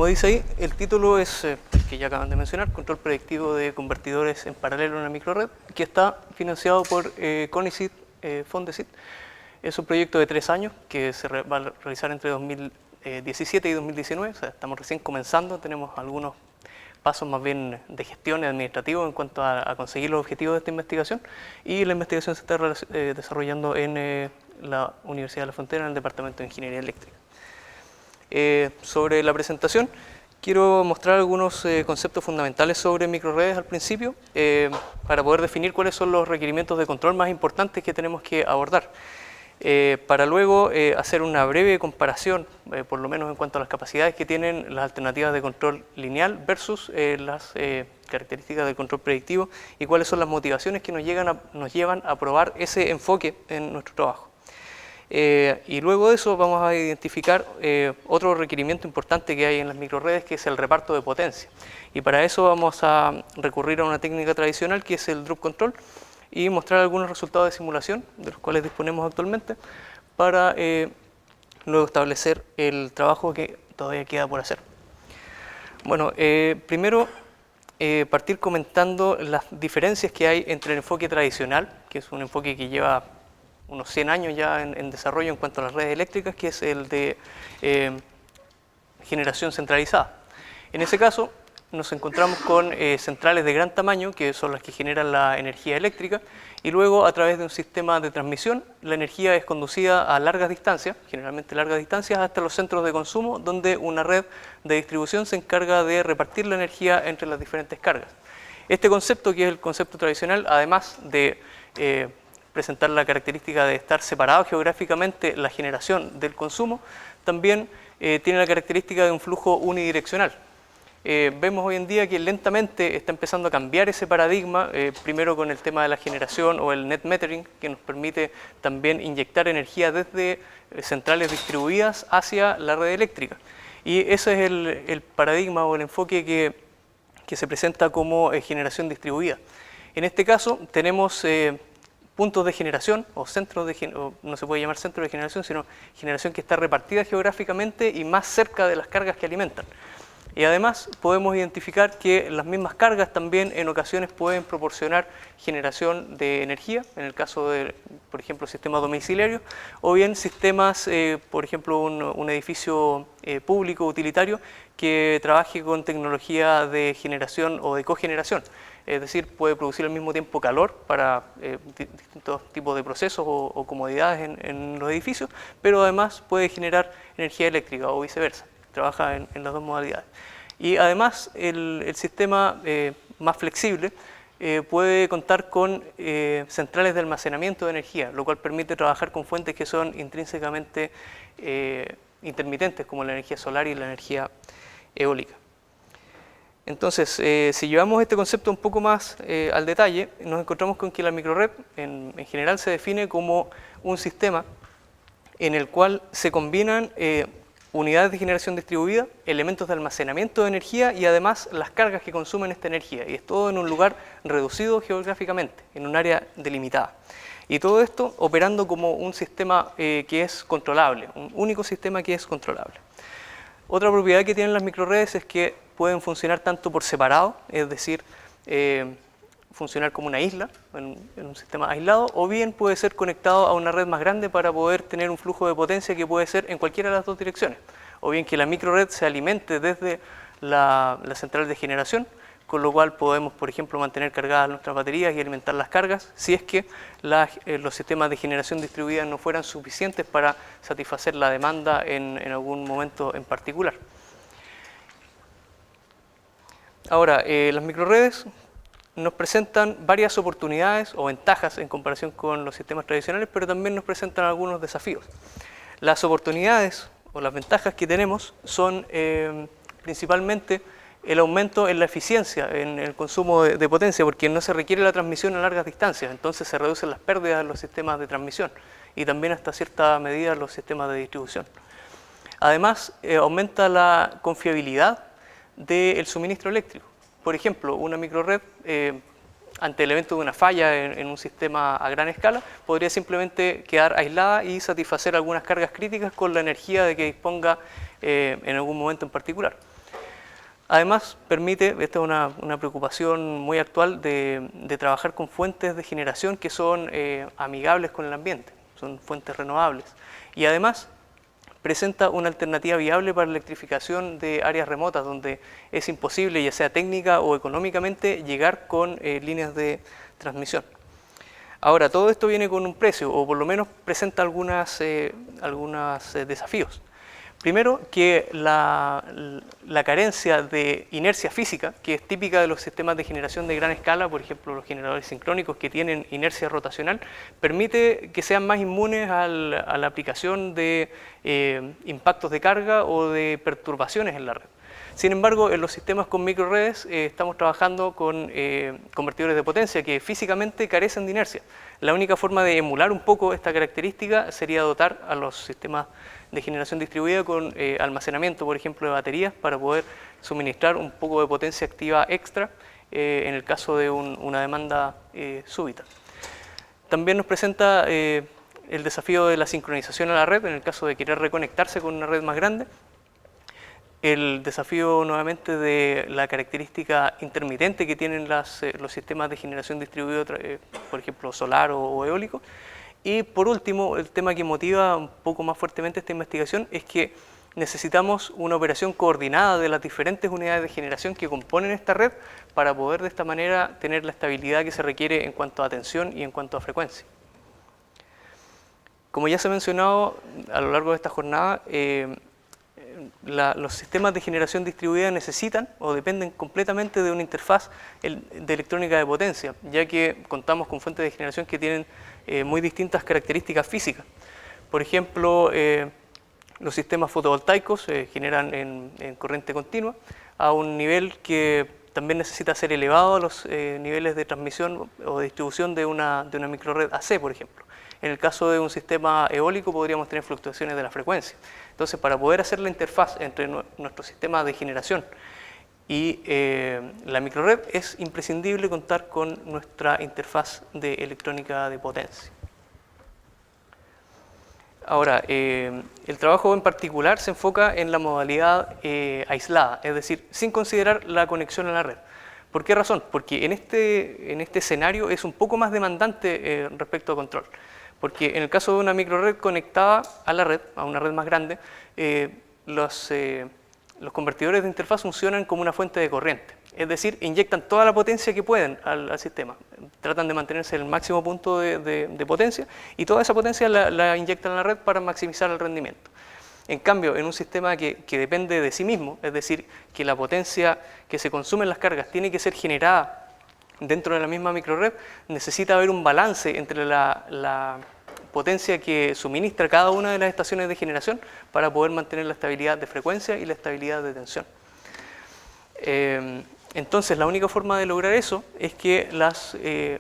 dice ahí, el título es, el que ya acaban de mencionar, Control Predictivo de Convertidores en Paralelo en una Microred, que está financiado por CONICET, Fondesit. Es un proyecto de 3 años que se va a realizar entre 2017 y 2019, o sea, estamos recién comenzando, tenemos algunos pasos más bien de gestión administrativa en cuanto a conseguir los objetivos de esta investigación, y la investigación se está desarrollando en la Universidad de la Frontera, en el Departamento de Ingeniería Eléctrica. Sobre la presentación, quiero mostrar algunos conceptos fundamentales sobre microredes al principio, para poder definir cuáles son los requerimientos de control más importantes que tenemos que abordar. Para luego hacer una breve comparación, por lo menos en cuanto a las capacidades que tienen las alternativas de control lineal versus las características del control predictivo, y cuáles son las motivaciones que nos llevan a probar ese enfoque en nuestro trabajo. Y luego de eso vamos a identificar otro requerimiento importante que hay en las microredes, que es el reparto de potencia. Y para eso vamos a recurrir a una técnica tradicional, que es el drop control, y mostrar algunos resultados de simulación de los cuales disponemos actualmente, para luego establecer el trabajo que todavía queda por hacer. Bueno, primero partir comentando las diferencias que hay entre el enfoque tradicional, que es un enfoque que lleva unos 100 años ya en desarrollo en cuanto a las redes eléctricas, que es el de generación centralizada. En ese caso nos encontramos con centrales de gran tamaño, que son las que generan la energía eléctrica, y luego a través de un sistema de transmisión la energía es conducida a largas distancias, generalmente largas distancias, hasta los centros de consumo, donde una red de distribución se encarga de repartir la energía entre las diferentes cargas. Este concepto, que es el concepto tradicional, además de presentar la característica de estar separado geográficamente la generación del consumo, también tiene la característica de un flujo unidireccional. Vemos hoy en día que lentamente está empezando a cambiar ese paradigma, primero con el tema de la generación o el net metering, que nos permite también inyectar energía desde centrales distribuidas hacia la red eléctrica. Y ese es el paradigma o el enfoque que se presenta como generación distribuida. En este caso tenemos puntos de generación o centros o no se puede llamar centro de generación, sino generación que está repartida geográficamente y más cerca de las cargas que alimentan. Y además podemos identificar que las mismas cargas también en ocasiones pueden proporcionar generación de energía, en el caso de, por ejemplo, sistemas domiciliarios, o bien sistemas, por ejemplo, un edificio público utilitario que trabaje con tecnología de generación o de cogeneración. Es decir, puede producir al mismo tiempo calor para distintos tipos de procesos o comodidades en los edificios, pero además puede generar energía eléctrica o viceversa. Trabaja en las dos modalidades. Y además el sistema más flexible puede contar con centrales de almacenamiento de energía, lo cual permite trabajar con fuentes que son intrínsecamente intermitentes, como la energía solar y la energía eólica. Entonces, si llevamos este concepto un poco más al detalle, nos encontramos con que la microred en general se define como un sistema en el cual se combinan unidades de generación distribuida, elementos de almacenamiento de energía y además las cargas que consumen esta energía. Y es todo en un lugar reducido geográficamente, en un área delimitada. Y todo esto operando como un sistema que es controlable, un único sistema que es controlable. Otra propiedad que tienen las microredes es que pueden funcionar tanto por separado, es decir, funcionar como una isla, en un sistema aislado, o bien puede ser conectado a una red más grande para poder tener un flujo de potencia que puede ser en cualquiera de las dos direcciones, o bien que la microred se alimente desde la central de generación, con lo cual podemos, por ejemplo, mantener cargadas nuestras baterías y alimentar las cargas, si es que los sistemas de generación distribuida no fueran suficientes para satisfacer la demanda en algún momento en particular. Ahora, las microredes nos presentan varias oportunidades o ventajas en comparación con los sistemas tradicionales, pero también nos presentan algunos desafíos. Las oportunidades o las ventajas que tenemos son principalmente el aumento en la eficiencia, en el consumo de potencia, porque no se requiere la transmisión a largas distancias, entonces se reducen las pérdidas en los sistemas de transmisión y también hasta cierta medida los sistemas de distribución. Además, aumenta la confiabilidad del suministro eléctrico. Por ejemplo, una microred, ante el evento de una falla en un sistema a gran escala, podría simplemente quedar aislada y satisfacer algunas cargas críticas con la energía de que disponga en algún momento en particular. Además, permite, esta es una preocupación muy actual, de trabajar con fuentes de generación que son amigables con el ambiente, son fuentes renovables. Y además, presenta una alternativa viable para la electrificación de áreas remotas donde es imposible, ya sea técnica o económicamente, llegar con líneas de transmisión. Ahora, todo esto viene con un precio, o por lo menos presenta algunos desafíos. Primero, que la carencia de inercia física, que es típica de los sistemas de generación de gran escala, por ejemplo los generadores sincrónicos que tienen inercia rotacional, permite que sean más inmunes a la aplicación de impactos de carga o de perturbaciones en la red. Sin embargo, en los sistemas con microredes estamos trabajando con convertidores de potencia que físicamente carecen de inercia. La única forma de emular un poco esta característica sería dotar a los sistemas de generación distribuida con almacenamiento, por ejemplo, de baterías para poder suministrar un poco de potencia activa extra en el caso de una demanda súbita. También nos presenta el desafío de la sincronización a la red en el caso de querer reconectarse con una red más grande. El desafío nuevamente de la característica intermitente que tienen los sistemas de generación distribuida, por ejemplo solar o eólico. Y por último, el tema que motiva un poco más fuertemente esta investigación es que necesitamos una operación coordinada de las diferentes unidades de generación que componen esta red para poder de esta manera tener la estabilidad que se requiere en cuanto a tensión y en cuanto a frecuencia. Como ya se ha mencionado a lo largo de esta jornada, los sistemas de generación distribuida necesitan o dependen completamente de una interfaz de electrónica de potencia, ya que contamos con fuentes de generación que tienen muy distintas características físicas. Por ejemplo, los sistemas fotovoltaicos generan en corriente continua a un nivel que también necesita ser elevado a los niveles de transmisión o de distribución de una microred AC, por ejemplo. En el caso de un sistema eólico podríamos tener fluctuaciones de la frecuencia. Entonces, para poder hacer la interfaz entre nuestro sistema de generación y la microred es imprescindible contar con nuestra interfaz de electrónica de potencia. Ahora, el trabajo en particular se enfoca en la modalidad aislada, es decir, sin considerar la conexión a la red. ¿Por qué razón? Porque en este escenario es un poco más demandante respecto a control. Porque en el caso de una microred conectada a la red, a una red más grande, los convertidores de interfaz funcionan como una fuente de corriente. Es decir, inyectan toda la potencia que pueden al sistema. Tratan de mantenerse en el máximo punto de potencia y toda esa potencia la inyectan a la red para maximizar el rendimiento. En cambio, en un sistema que depende de sí mismo, es decir, que la potencia que se consume en las cargas tiene que ser generada dentro de la misma microred, necesita haber un balance entre la potencia que suministra cada una de las estaciones de generación para poder mantener la estabilidad de frecuencia y la estabilidad de tensión. Entonces, la única forma de lograr eso es que las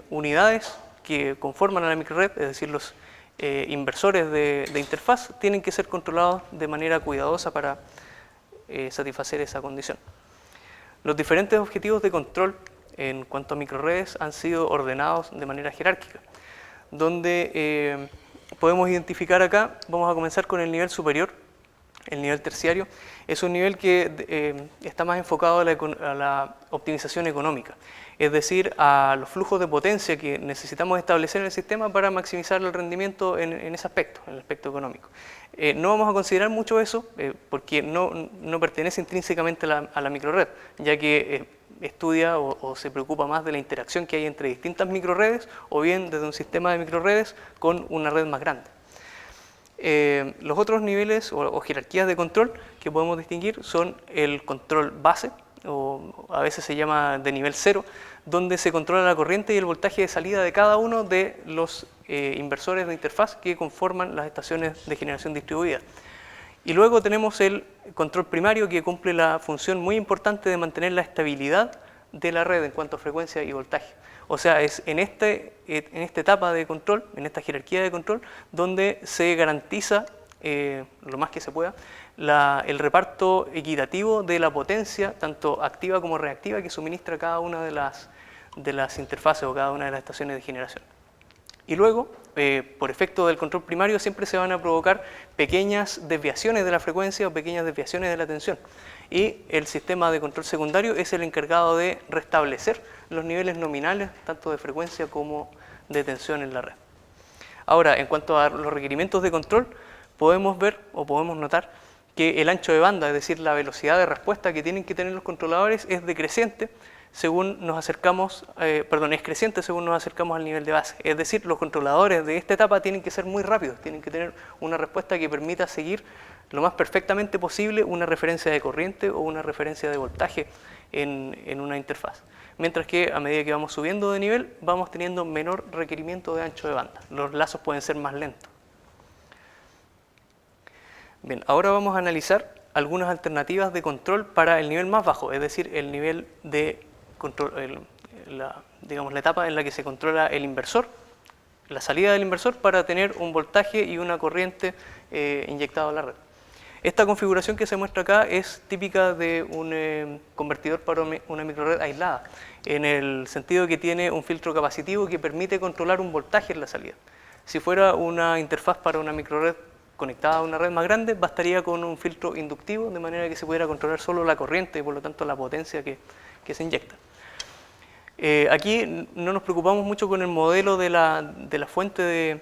unidades que conforman a la microred, es decir, los inversores de interfaz, tienen que ser controlados de manera cuidadosa para satisfacer esa condición. Los diferentes objetivos de control en cuanto a microredes han sido ordenados de manera jerárquica, donde podemos identificar acá, vamos a comenzar con el nivel superior, el nivel terciario. Es un nivel que está más enfocado a la optimización económica, es decir, a los flujos de potencia que necesitamos establecer en el sistema para maximizar el rendimiento en ese aspecto, en el aspecto económico. No vamos a considerar mucho eso porque no pertenece intrínsecamente a la microred, ya que estudia o se preocupa más de la interacción que hay entre distintas microredes o bien desde un sistema de microredes con una red más grande. Los otros niveles o jerarquías de control que podemos distinguir son el control base, o a veces se llama de nivel 0, donde se controla la corriente y el voltaje de salida de cada uno de los inversores de interfaz que conforman las estaciones de generación distribuida. Y luego tenemos el control primario, que cumple la función muy importante de mantener la estabilidad de la red en cuanto a frecuencia y voltaje. O sea, es en esta etapa de control, en esta jerarquía de control, donde se garantiza, lo más que se pueda, el reparto equitativo de la potencia, tanto activa como reactiva, que suministra cada una de las interfaces o cada una de las estaciones de generación. Y luego, por efecto del control primario, siempre se van a provocar pequeñas desviaciones de la frecuencia o pequeñas desviaciones de la tensión. y el sistema de control secundario es el encargado de restablecer los niveles nominales, tanto de frecuencia como de tensión en la red. Ahora, en cuanto a los requerimientos de control, podemos ver o podemos notar que el ancho de banda, es decir, la velocidad de respuesta que tienen que tener los controladores es decreciente según nos acercamos, es creciente según nos acercamos al nivel de base. Es decir, los controladores de esta etapa tienen que ser muy rápidos, tienen que tener una respuesta que permita seguir lo más perfectamente posible una referencia de corriente o una referencia de voltaje en una interfaz. Mientras que a medida que vamos subiendo de nivel, vamos teniendo menor requerimiento de ancho de banda. Los lazos pueden ser más lentos. Bien, ahora vamos a analizar algunas alternativas de control para el nivel más bajo, es decir, el nivel de control, la etapa en la que se controla el inversor, la salida del inversor para tener un voltaje y una corriente inyectado a la red. Esta configuración que se muestra acá es típica de un convertidor para una microred aislada, en el sentido que tiene un filtro capacitivo que permite controlar un voltaje en la salida. Si fuera una interfaz para una microred conectada a una red más grande, bastaría con un filtro inductivo, de manera que se pudiera controlar solo la corriente y por lo tanto la potencia que se inyecta. Aquí no nos preocupamos mucho con el modelo de la fuente de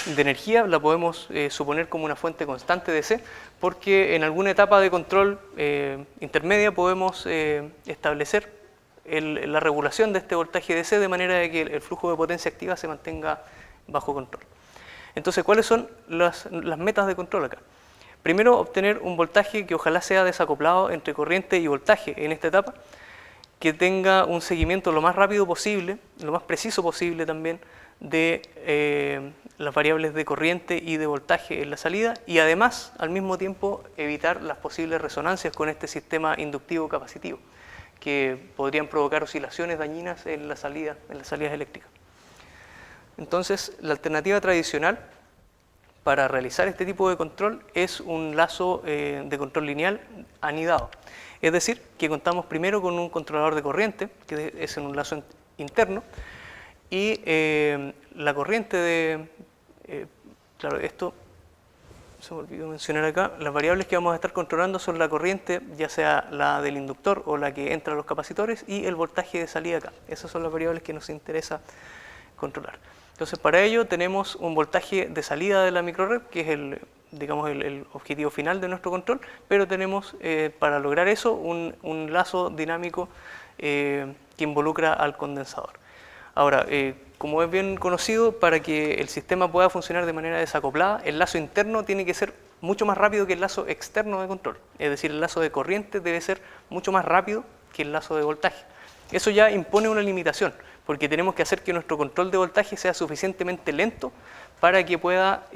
energía, la podemos suponer como una fuente constante DC, porque en alguna etapa de control intermedia podemos establecer la regulación de este voltaje DC de manera de que el flujo de potencia activa se mantenga bajo control. Entonces, ¿cuáles son las metas de control acá? Primero, obtener un voltaje que ojalá sea desacoplado entre corriente y voltaje en esta etapa, que tenga un seguimiento lo más rápido posible, lo más preciso posible también, de las variables de corriente y de voltaje en la salida, y además, al mismo tiempo, evitar las posibles resonancias con este sistema inductivo capacitivo, que podrían provocar oscilaciones dañinas en las salidas eléctricas. Entonces, la alternativa tradicional para realizar este tipo de control es un lazo de control lineal anidado. Es decir, que contamos primero con un controlador de corriente, que es en un lazo interno, y la corriente claro, esto se me olvidó mencionar acá, las variables que vamos a estar controlando son la corriente, ya sea la del inductor o la que entra a los capacitores, y el voltaje de salida acá. Esas son las variables que nos interesa controlar. Entonces, para ello tenemos un voltaje de salida de la microred, que es el objetivo final de nuestro control, pero tenemos para lograr eso un lazo dinámico que involucra al condensador. Ahora, como es bien conocido, para que el sistema pueda funcionar de manera desacoplada, el lazo interno tiene que ser mucho más rápido que el lazo externo de control. Es decir, el lazo de corriente debe ser mucho más rápido que el lazo de voltaje. Eso ya impone una limitación, porque tenemos que hacer que nuestro control de voltaje sea suficientemente lento para que pueda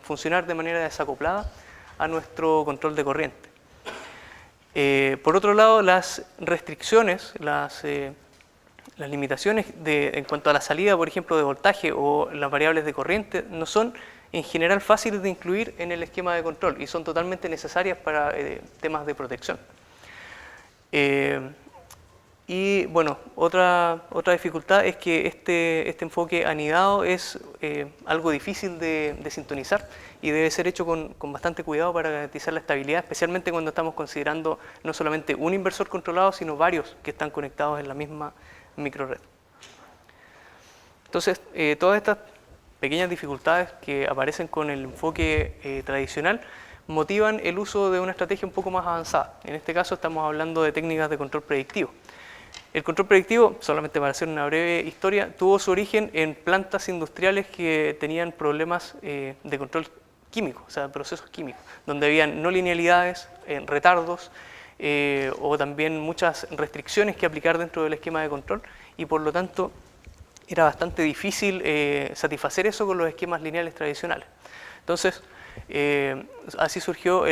funcionar de manera desacoplada a nuestro control de corriente. Por otro lado, las restricciones, las limitaciones en cuanto a la salida, por ejemplo, de voltaje o las variables de corriente no son en general fáciles de incluir en el esquema de control y son totalmente necesarias para temas de protección. Y bueno, otra dificultad es que este enfoque anidado es algo difícil de sintonizar y debe ser hecho con bastante cuidado para garantizar la estabilidad, especialmente cuando estamos considerando no solamente un inversor controlado, sino varios que están conectados en la misma microred. Entonces, todas estas pequeñas dificultades que aparecen con el enfoque tradicional motivan el uso de una estrategia un poco más avanzada. En este caso estamos hablando de técnicas de control predictivo. El control predictivo, solamente para hacer una breve historia, tuvo su origen en plantas industriales que tenían problemas de control químico, o sea, procesos químicos, donde habían no linealidades, retardos o también muchas restricciones que aplicar dentro del esquema de control y por lo tanto era bastante difícil satisfacer eso con los esquemas lineales tradicionales. Entonces, así surgió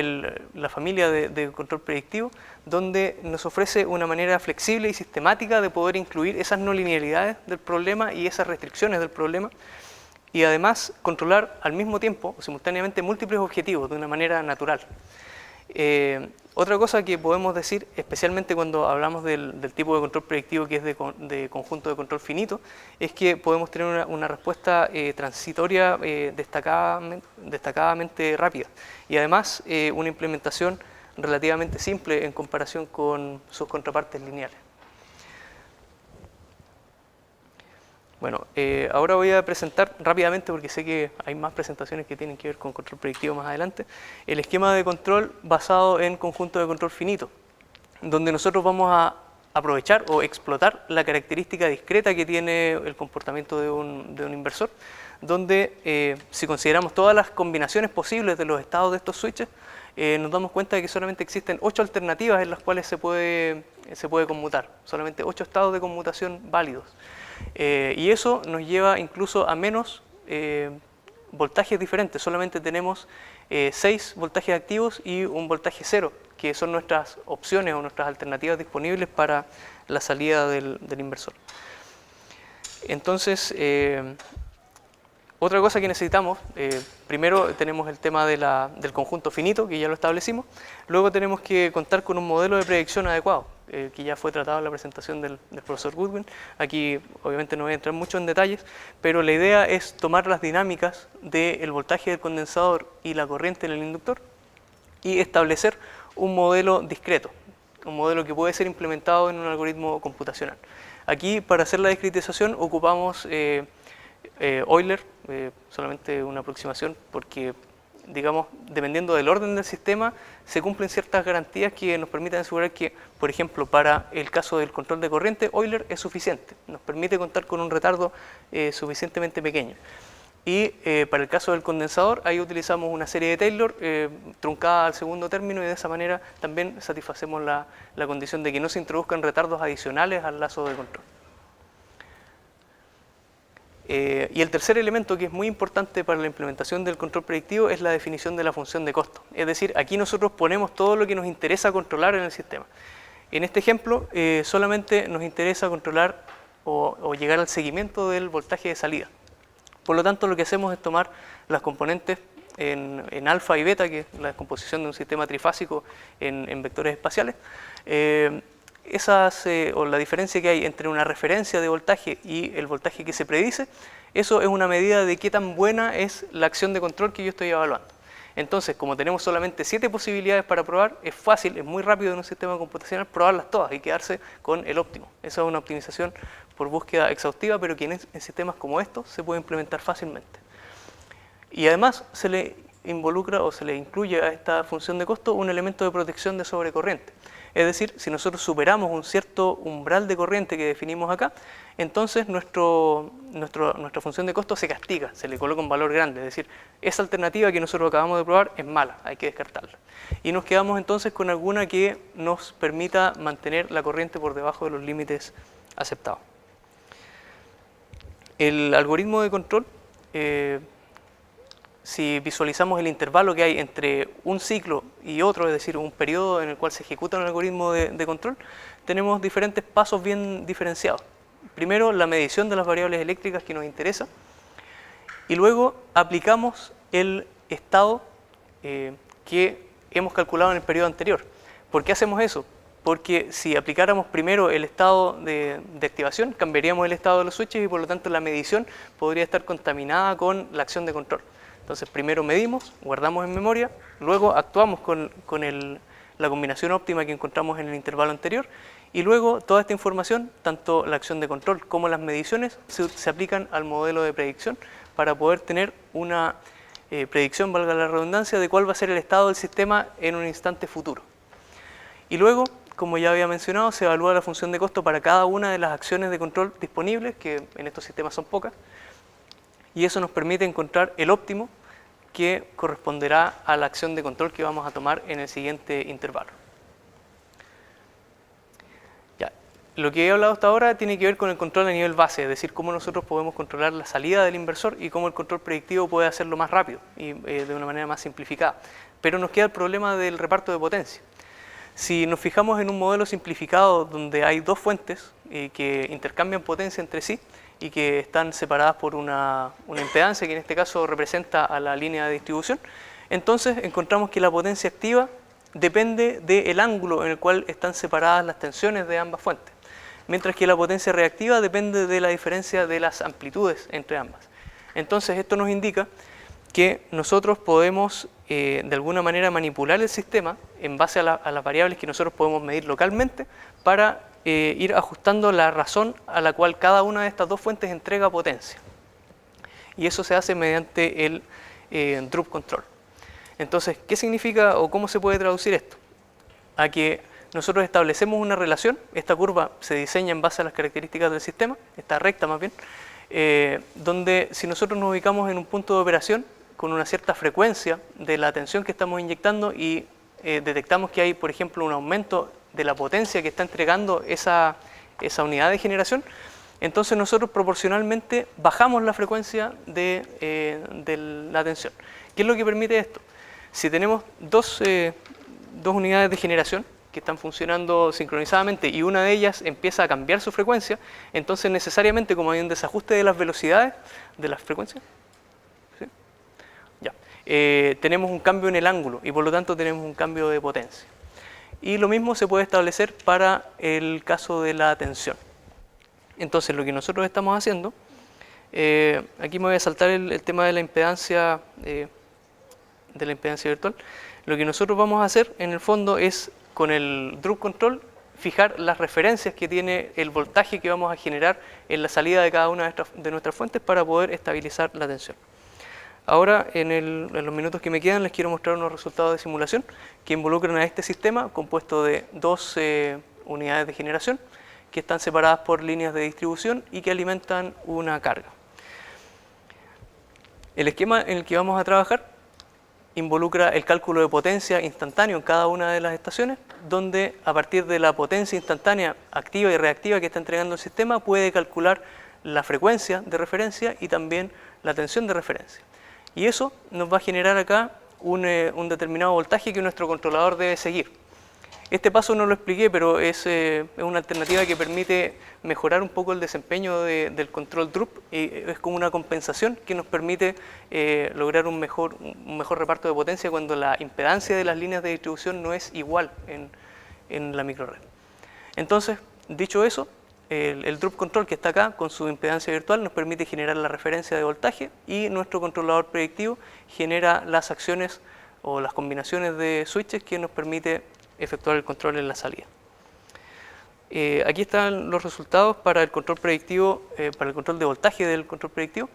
la familia de control predictivo, donde nos ofrece una manera flexible y sistemática de poder incluir esas no linealidades del problema y esas restricciones del problema, y además controlar al mismo tiempo, simultáneamente, múltiples objetivos de una manera natural. Otra cosa que podemos decir, especialmente cuando hablamos del tipo de control predictivo que es de conjunto de control finito, es que podemos tener una respuesta transitoria destacadamente rápida y además una implementación relativamente simple en comparación con sus contrapartes lineales. Bueno, ahora voy a presentar rápidamente, porque sé que hay más presentaciones que tienen que ver con control predictivo más adelante, el esquema de control basado en conjunto de control finito, donde nosotros vamos a aprovechar o explotar la característica discreta que tiene el comportamiento de un inversor, donde si consideramos todas las combinaciones posibles de los estados de estos switches, nos damos cuenta de que solamente existen 8 alternativas en las cuales se puede conmutar, solamente 8 estados de conmutación válidos. Y eso nos lleva incluso a menos voltajes diferentes, solamente tenemos 6 voltajes activos y un voltaje cero, que son nuestras opciones o nuestras alternativas disponibles para la salida del inversor. Entonces, otra cosa que necesitamos, primero tenemos el tema del conjunto finito, que ya lo establecimos. Luego tenemos que contar con un modelo de predicción adecuado, que ya fue tratado en la presentación del profesor Goodwin. Aquí obviamente no voy a entrar mucho en detalles, pero la idea es tomar las dinámicas del voltaje del condensador y la corriente en el inductor y establecer un modelo discreto, un modelo que puede ser implementado en un algoritmo computacional. Aquí, para hacer la discretización, ocupamos Euler, solamente una aproximación, porque digamos, dependiendo del orden del sistema, se cumplen ciertas garantías que nos permiten asegurar que, por ejemplo, para el caso del control de corriente, Euler es suficiente, nos permite contar con un retardo suficientemente pequeño. Y para el caso del condensador, ahí utilizamos una serie de Taylor truncada al segundo término, y de esa manera también satisfacemos la condición de que no se introduzcan retardos adicionales al lazo de control. Y el tercer elemento, que es muy importante para la implementación del control predictivo, es la definición de la función de costo. Es decir, aquí nosotros ponemos todo lo que nos interesa controlar en el sistema. En este ejemplo, solamente nos interesa controlar o llegar al seguimiento del voltaje de salida. Por lo tanto, lo que hacemos es tomar las componentes en alfa y beta, que es la descomposición de un sistema trifásico en vectores espaciales. O la diferencia que hay entre una referencia de voltaje y el voltaje que se predice, eso es una medida de qué tan buena es la acción de control que yo estoy evaluando. Entonces, como tenemos solamente 7 posibilidades para probar, es fácil, es muy rápido en un sistema computacional probarlas todas y quedarse con el óptimo. Esa es una optimización por búsqueda exhaustiva, pero que en sistemas como estos se puede implementar fácilmente. Y además se le involucra o se le incluye a esta función de costo un elemento de protección de sobrecorriente. Es decir, si nosotros superamos un cierto umbral de corriente que definimos acá, entonces nuestra función de costo se castiga, se le coloca un valor grande. Es decir, esa alternativa que nosotros acabamos de probar es mala, hay que descartarla. Y nos quedamos entonces con alguna que nos permita mantener la corriente por debajo de los límites aceptados. El algoritmo de control, si visualizamos el intervalo que hay entre un ciclo y otro, es decir, un periodo en el cual se ejecuta un algoritmo de control, tenemos diferentes pasos bien diferenciados. Primero, la medición de las variables eléctricas que nos interesa, y luego aplicamos el estado que hemos calculado en el periodo anterior. ¿Por qué hacemos eso? Porque si aplicáramos primero el estado de activación, cambiaríamos el estado de los switches y por lo tanto la medición podría estar contaminada con la acción de control. Entonces primero medimos, guardamos en memoria, luego actuamos con la combinación óptima que encontramos en el intervalo anterior, y luego toda esta información, tanto la acción de control como las mediciones, se aplican al modelo de predicción para poder tener una predicción, valga la redundancia, de cuál va a ser el estado del sistema en un instante futuro. Y luego, como ya había mencionado, se evalúa la función de costo para cada una de las acciones de control disponibles, que en estos sistemas son pocas, y eso nos permite encontrar el óptimo que corresponderá a la acción de control que vamos a tomar en el siguiente intervalo. Ya. Lo que he hablado hasta ahora tiene que ver con el control a nivel base, es decir, cómo nosotros podemos controlar la salida del inversor y cómo el control predictivo puede hacerlo más rápido y de una manera más simplificada. Pero nos queda el problema del reparto de potencia. Si nos fijamos en un modelo simplificado donde hay dos fuentes que intercambian potencia entre sí y que están separadas por una impedancia que en este caso representa a la línea de distribución, entonces encontramos que la potencia activa depende del ángulo en el cual están separadas las tensiones de ambas fuentes, mientras que la potencia reactiva depende de la diferencia de las amplitudes entre ambas. Entonces esto nos indica que nosotros podemos de alguna manera manipular el sistema en base a las variables que nosotros podemos medir localmente para ir ajustando la razón a la cual cada una de estas dos fuentes entrega potencia. Y eso se hace mediante el Drup control. Entonces, ¿qué significa o cómo se puede traducir esto? A que nosotros establecemos una relación, esta curva se diseña en base a las características del sistema, esta recta más bien, donde si nosotros nos ubicamos en un punto de operación con una cierta frecuencia de la tensión que estamos inyectando y detectamos que hay, por ejemplo, un aumento de la potencia que está entregando esa unidad de generación, entonces nosotros proporcionalmente bajamos la frecuencia de la tensión. ¿Qué es lo que permite esto? Si tenemos dos unidades de generación que están funcionando sincronizadamente y una de ellas empieza a cambiar su frecuencia, entonces necesariamente, como hay un desajuste de las velocidades de las frecuencias, ¿sí? Tenemos un cambio en el ángulo y por lo tanto tenemos un cambio de potencia. Y lo mismo se puede establecer para el caso de la tensión. Entonces lo que nosotros estamos haciendo, aquí me voy a saltar el tema de la impedancia virtual. Lo que nosotros vamos a hacer en el fondo es con el Drup control fijar las referencias que tiene el voltaje que vamos a generar en la salida de cada una de nuestras fuentes para poder estabilizar la tensión. Ahora, en los minutos que me quedan, les quiero mostrar unos resultados de simulación que involucran a este sistema compuesto de dos unidades de generación que están separadas por líneas de distribución y que alimentan una carga. El esquema en el que vamos a trabajar involucra el cálculo de potencia instantáneo en cada una de las estaciones, donde a partir de la potencia instantánea activa y reactiva que está entregando el sistema puede calcular la frecuencia de referencia y también la tensión de referencia. Y eso nos va a generar acá un determinado voltaje que nuestro controlador debe seguir. Este paso no lo expliqué, pero es una alternativa que permite mejorar un poco el desempeño del control Drup y es como una compensación que nos permite lograr un mejor reparto de potencia cuando la impedancia de las líneas de distribución no es igual en la microred. Entonces, dicho eso, el Drup control que está acá con su impedancia virtual nos permite generar la referencia de voltaje y nuestro controlador predictivo genera las acciones o las combinaciones de switches que nos permite efectuar el control en la salida. Aquí están los resultados para el control predictivo, para el control de voltaje del control predictivo.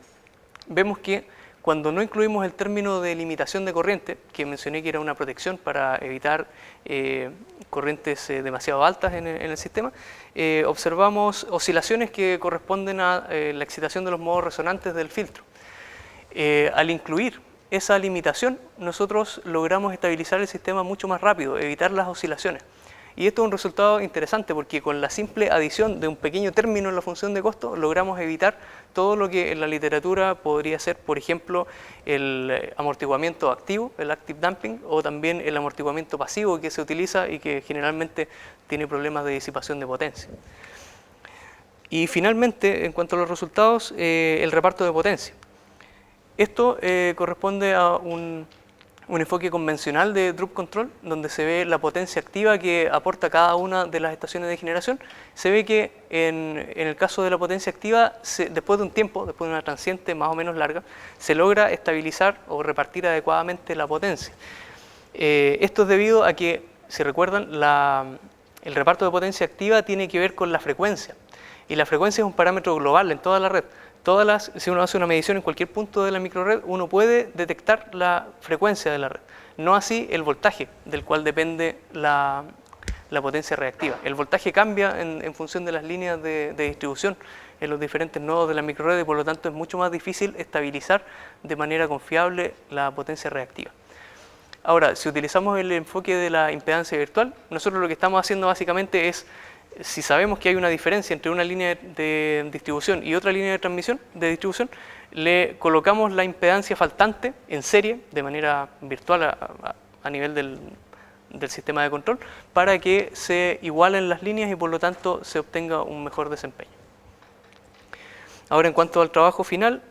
Vemos que cuando no incluimos el término de limitación de corriente, que mencioné que era una protección para evitar corrientes demasiado altas en el sistema, observamos oscilaciones que corresponden a la excitación de los modos resonantes del filtro. Al incluir esa limitación, nosotros logramos estabilizar el sistema mucho más rápido, evitar las oscilaciones. Y esto es un resultado interesante porque con la simple adición de un pequeño término en la función de costo logramos evitar todo lo que en la literatura podría ser, por ejemplo, el amortiguamiento activo, el active damping, o también el amortiguamiento pasivo que se utiliza y que generalmente tiene problemas de disipación de potencia. Y finalmente, en cuanto a los resultados, el reparto de potencia. Esto corresponde a un enfoque convencional de Drup control, donde se ve la potencia activa que aporta cada una de las estaciones de generación. Se ve que en el caso de la potencia activa, después de un tiempo, después de una transiente más o menos larga, se logra estabilizar o repartir adecuadamente la potencia. Esto es debido a que, si recuerdan, el reparto de potencia activa tiene que ver con la frecuencia. Y la frecuencia es un parámetro global en toda la red. Si uno hace una medición en cualquier punto de la microred, uno puede detectar la frecuencia de la red, no así el voltaje del cual depende la potencia reactiva. El voltaje cambia en función de las líneas de distribución en los diferentes nodos de la microred y por lo tanto es mucho más difícil estabilizar de manera confiable la potencia reactiva. Ahora, si utilizamos el enfoque de la impedancia virtual, nosotros lo que estamos haciendo básicamente es, si sabemos que hay una diferencia entre una línea de distribución y otra línea de distribución, le colocamos la impedancia faltante en serie, de manera virtual a nivel del sistema de control, para que se igualen las líneas y por lo tanto se obtenga un mejor desempeño. Ahora, en cuanto al trabajo final,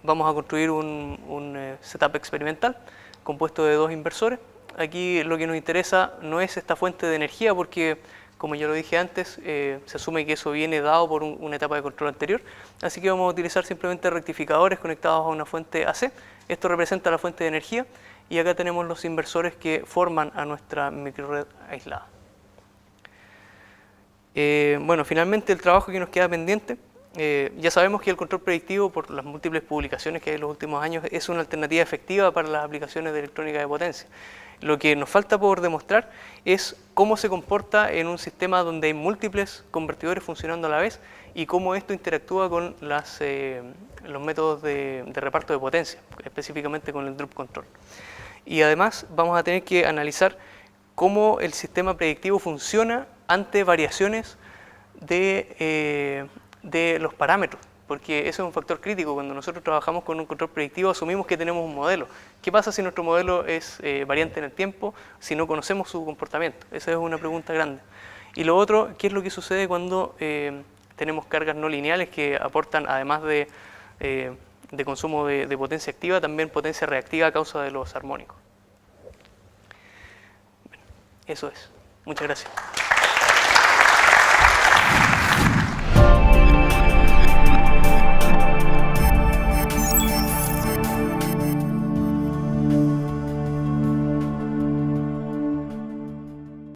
vamos a construir un setup experimental compuesto de dos inversores. Aquí lo que nos interesa no es esta fuente de energía porque, como ya lo dije antes, se asume que eso viene dado por una etapa de control anterior, así que vamos a utilizar simplemente rectificadores conectados a una fuente AC Esto representa la fuente de energía y acá tenemos los inversores que forman a nuestra microred aislada. Bueno, finalmente el trabajo que nos queda pendiente, ya sabemos que el control predictivo, por las múltiples publicaciones que hay en los últimos años, es una alternativa efectiva para las aplicaciones de electrónica de potencia. Lo que nos falta por demostrar es cómo se comporta en un sistema donde hay múltiples convertidores funcionando a la vez y cómo esto interactúa con los métodos de reparto de potencia, específicamente con el drop control. Y además vamos a tener que analizar cómo el sistema predictivo funciona ante variaciones de los parámetros, porque eso es un factor crítico. Cuando nosotros trabajamos con un control predictivo asumimos que tenemos un modelo. ¿Qué pasa si nuestro modelo es variante en el tiempo, si no conocemos su comportamiento? Esa es una pregunta grande. Y lo otro, ¿qué es lo que sucede cuando tenemos cargas no lineales que aportan, además de consumo de potencia activa, también potencia reactiva a causa de los armónicos? Eso es. Muchas gracias.